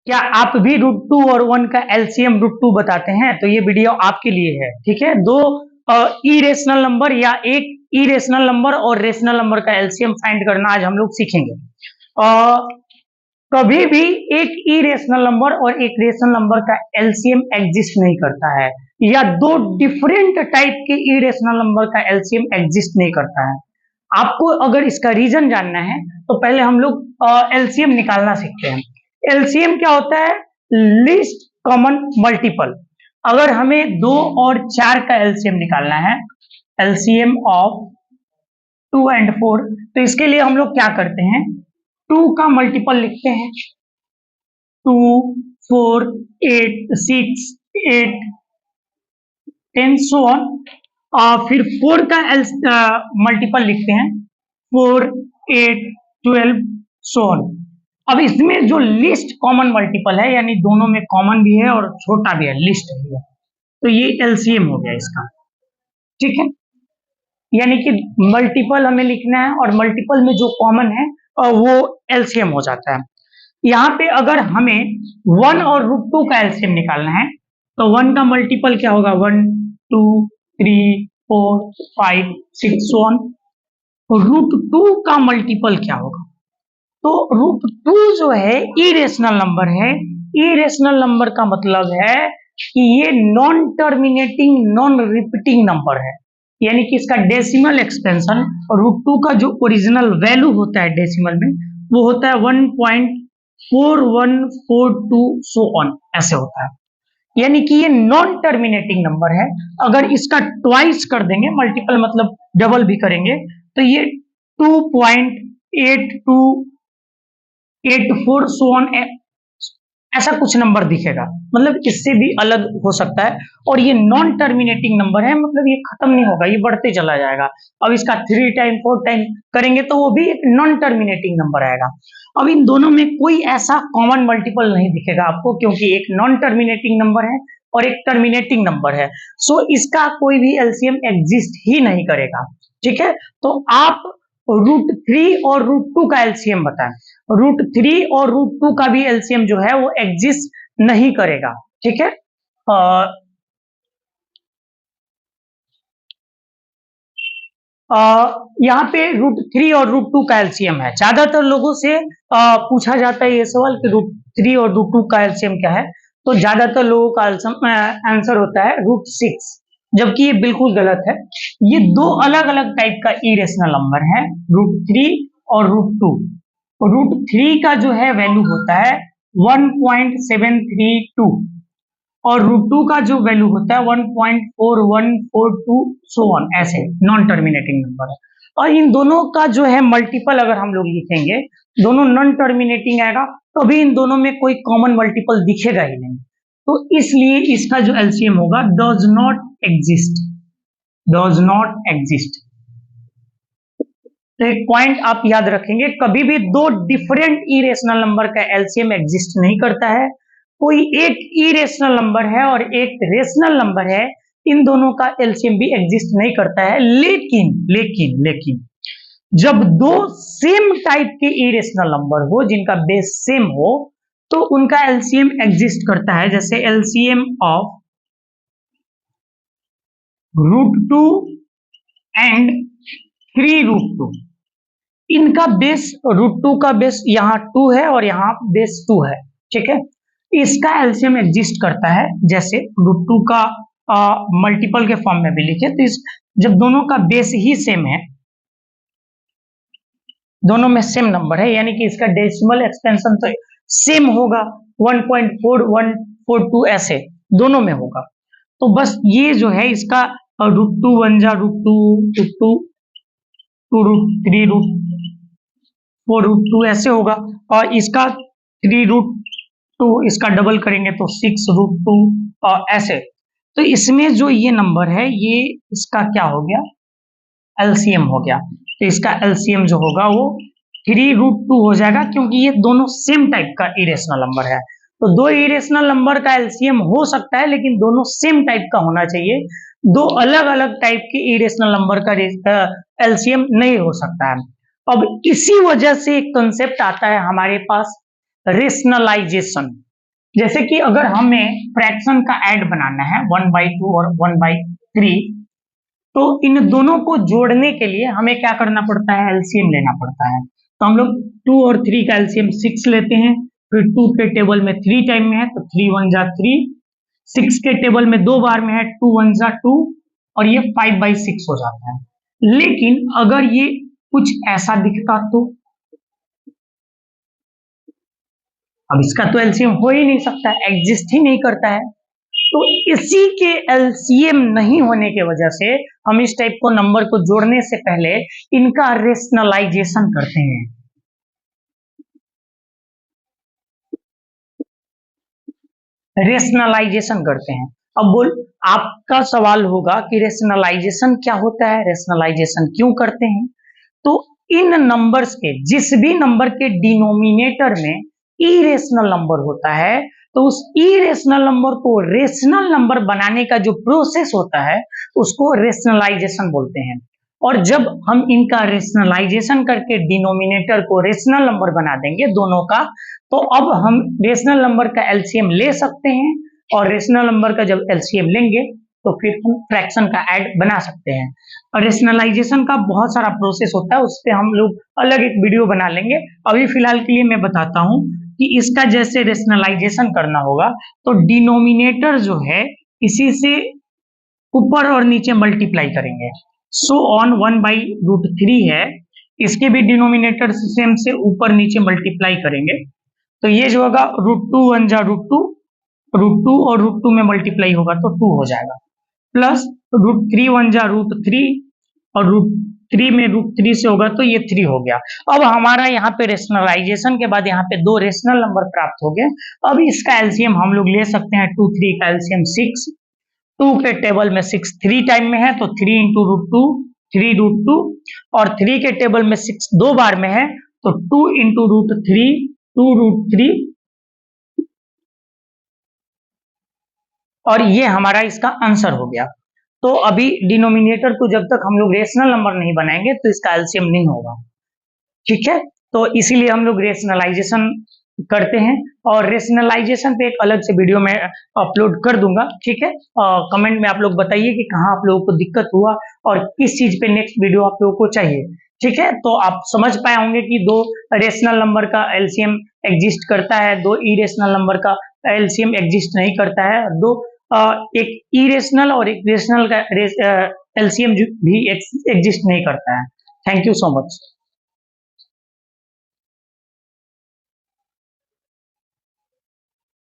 क्या आप भी √2 और 1 का एलसीएम √2 बताते हैं? तो ये वीडियो आपके लिए है, ठीक है। दो इरेशनल नंबर या एक इरेशनल नंबर और रेशनल नंबर का एलसीएम फाइंड करना आज हम लोग सीखेंगे। कभी भी एक इरेशनल नंबर और एक रेशनल नंबर का एलसीएम एग्जिस्ट नहीं करता है, या दो डिफरेंट टाइप के इरेशनल नंबर का एलसीएम एग्जिस्ट नहीं करता है। आपको अगर इसका रीजन जानना है तो पहले हम लोग एलसीएम निकालना सीखते हैं। एलसीएम क्या होता है? Least common multiple. अगर हमें 2 और 4 का एलसीएम निकालना है, एलसीएम ऑफ 2 एंड 4, तो इसके लिए हम लोग क्या करते हैं? 2 का मल्टीपल लिखते हैं, 2, 4, 8, 6, 8, 10 सो ऑन। फिर 4 का मल्टीपल लिखते हैं, 4, 8, 12 सो ऑन। अब इसमें जो लिस्ट कॉमन मल्टीपल है, यानी दोनों में कॉमन भी है और छोटा भी है, लिस्ट भी है, तो ये एलसीएम हो गया इसका, ठीक है। यानी कि मल्टीपल हमें लिखना है और मल्टीपल में जो कॉमन है वो एलसीएम हो जाता है। यहाँ पे अगर हमें 1 और √2 का एलसीएम निकालना है तो 1 का मल्टीपल क्या होगा? 1, 2, 3, 4, 5, 6 सो ऑन। √2 का मल्टीपल क्या होगा? तो √2 जो है इरेशनल नंबर है। इरेशनल नंबर का मतलब है कि ये non terminating non repeating number है, यानी कि इसका डेसिमल एक्सपेंशन और √2 का जो ओरिजिनल वैल्यू होता है डेसिमल में वो होता है 1.4142 सो ऑन, ऐसे होता है। यानी कि ये नॉन टर्मिनेटिंग नंबर है। अगर इसका ट्वाइस कर देंगे, मल्टीपल मतलब डबल भी करेंगे, तो ये 2.8284 सो ऑन ऐसा कुछ नंबर दिखेगा, मतलब इससे भी अलग हो सकता है। और ये नॉन टर्मिनेटिंग नंबर है, मतलब ये खत्म नहीं होगा, ये बढ़ते चला जाएगा। अब इसका 3 टाइम 4 टाइम करेंगे तो वो भी एक नॉन टर्मिनेटिंग नंबर आएगा। अब इन दोनों में कोई ऐसा कॉमन मल्टीपल नहीं दिखेगा आपको, क्योंकि एक नॉन टर्मिनेटिंग नंबर है और एक टर्मिनेटिंग नंबर है, सो इसका कोई भी एलसीएम एग्जिस्ट ही नहीं करेगा, ठीक है। तो आप √3 और √2 का एलसीएम बताएं। √3 और √2 का भी एलसीएम जो है वो एग्जिस्ट नहीं करेगा, ठीक है। यहाँ पे √3 और √2 का एलसीएम है। ज्यादातर लोगों से पूछा जाता है ये सवाल कि √3 और √2 का एलसीएम क्या है, तो ज्यादातर लोगों का आंसर होता है √6, जबकि ये बिल्कुल गलत है। ये दो अलग अलग टाइप का इरेशनल नंबर है, √3 और √2। √3 का जो है वैल्यू होता है 1.732 और √2 का जो वैल्यू होता है 1.4142 सो ऑन, ऐसे नॉन टर्मिनेटिंग नंबर है। और इन दोनों का जो है मल्टीपल अगर हम लोग लिखेंगे, दोनों नॉन टर्मिनेटिंग आएगा, तो अभी इन दोनों में कोई कॉमन मल्टीपल दिखेगा ही नहीं, तो इसलिए इसका जो एलसीएम होगा does not exist, does not exist. तो एक पॉइंट आप याद रखेंगे, कभी भी दो डिफरेंट इरेशनल नंबर का एलसीएम एग्जिस्ट नहीं करता है। कोई एक इरेशनल नंबर है और एक रेशनल नंबर है, इन दोनों का एलसीएम भी एग्जिस्ट नहीं करता है। लेकिन लेकिन लेकिन जब दो सेम टाइप के इरेशनल नंबर हो जिनका बेस सेम हो, तो उनका एलसीएम एग्जिस्ट करता है। जैसे एलसीएम ऑफ √2 एंड 3√2, इनका बेस √2 का बेस यहाँ 2 है और यहाँ बेस 2 है, ठीक है। इसका एलसीएम एग्जिस्ट करता है। जैसे √2 का मल्टीपल के फॉर्म में भी लिखे तो जब दोनों का बेस ही सेम है, दोनों में सेम नंबर है, यानी कि इसका डेसिमल एक्सपेंशन तो सेम होगा, 1.4142 ऐसे दोनों में होगा। तो बस ये जो है इसका √2 1 जा √2, √2 2 √3 √4 ऐसे होगा, और इसका 3√2 इसका डबल करेंगे तो 6√2 और ऐसे। तो इसमें जो ये नंबर है ये इसका क्या हो गया? एलसीएम हो गया। तो इसका एलसीएम जो होगा वो 3√2 हो जाएगा, क्योंकि ये दोनों सेम टाइप का इरेशनल नंबर है। तो दो इरेशनल नंबर का एलसीएम हो सकता है, लेकिन दोनों सेम टाइप का होना चाहिए। दो अलग अलग टाइप के इरेशनल नंबर का एलसीएम नहीं हो सकता है। अब इसी वजह से एक कंसेप्ट आता है हमारे पास, रेशनलाइजेशन। जैसे कि अगर हमें फ्रैक्शन का ऐड बनाना है 1/2 और 1/3, तो इन दोनों को जोड़ने के लिए हमें क्या करना पड़ता है, एलसीएम लेना पड़ता है। तो हम लोग 2 और 3 का एलसीएम 6 लेते हैं, फिर 2 के टेबल में 3 टाइम में है तो 3 1 जा 3, 6 के टेबल में 2 बार में है 2 1 जा 2, और ये 5/6 हो जाता है। लेकिन अगर ये कुछ ऐसा दिखता तो, अब इसका तो एलसीएम हो ही नहीं सकता, एग्जिस्ट ही नहीं करता है। तो इसी के एलसीएम नहीं होने के वजह से हम इस टाइप को नंबर को जोड़ने से पहले इनका रेशनलाइजेशन करते हैं। रेशनलाइजेशन करते हैं। अब बोल, आपका सवाल होगा कि रेशनलाइजेशन क्या होता है, रेशनलाइजेशन क्यों करते हैं? तो इन नंबर्स के, जिस भी नंबर के डिनोमिनेटर में इरेशनल नंबर होता है, तो उस इरेशनल नंबर को रेशनल नंबर बनाने का जो प्रोसेस होता है उसको रेशनलाइजेशन बोलते हैं। और जब हम इनका रेशनलाइजेशन करके डिनोमिनेटर को रेशनल नंबर बना देंगे दोनों का, तो अब हम रेशनल नंबर का एलसीएम ले सकते हैं, और रेशनल नंबर का जब एलसीएम लेंगे तो फिर हम फ्रैक्शन का ऐड बना सकते हैं। और रेशनलाइजेशन का बहुत सारा प्रोसेस होता है, उस पर हम लोग अलग एक वीडियो बना लेंगे। अभी फिलहाल के लिए मैं बताता हूँ कि इसका जैसे रेशनलाइजेशन करना होगा, तो डिनोमिनेटर जो है इसी से ऊपर और नीचे मल्टीप्लाई करेंगे। सो ऑन 1/√3 है, इसके भी डिनोमिनेटर सेम से ऊपर नीचे मल्टीप्लाई करेंगे, तो ये जो होगा √2 1 जा √2, √2 और √2 में मल्टीप्लाई होगा तो 2 हो जाएगा, प्लस √3 1 जा √3, और √3 में √3 से होगा तो ये 3 हो गया। अब हमारा यहाँ पे रेशनलाइजेशन के बाद यहाँ पे दो रेशनल नंबर प्राप्त हो गए। अब इसका एलसीएम हम लोग ले सकते हैं, 2 3 का एलसीएम 6, 2 के टेबल में 6 3 टाइम में है तो 3 इंटू √2 3√2, और 3 के टेबल में 6 दो बार में है तो 2 इंटू √3 2√3, और ये हमारा इसका आंसर हो गया। तो अभी डिनोमिनेटर को जब तक हम लोग रेशनल नंबर नहीं बनाएंगे तो इसका एलसीएम नहीं होगा, ठीक है। तो इसीलिए हम लोग रेशनलाइजेशन करते हैं, और रेशनलाइजेशन पे एक अलग से वीडियो में अपलोड कर दूंगा, ठीक है। कमेंट में आप लोग बताइए कि कहाँ आप लोगों को दिक्कत हुआ और किस चीज पे नेक्स्ट वीडियो आप लोगों को चाहिए, ठीक है। तो आप समझ पाए होंगे कि दो रेशनल नंबर का एलसीएम एग्जिस्ट करता है, दो इरेशनल नंबर का एलसीएम एग्जिस्ट नहीं करता है, दो एक इरेशनल और एक रेशनल का एलसीएम भी एग्जिस्ट नहीं करता है। Thank you so much.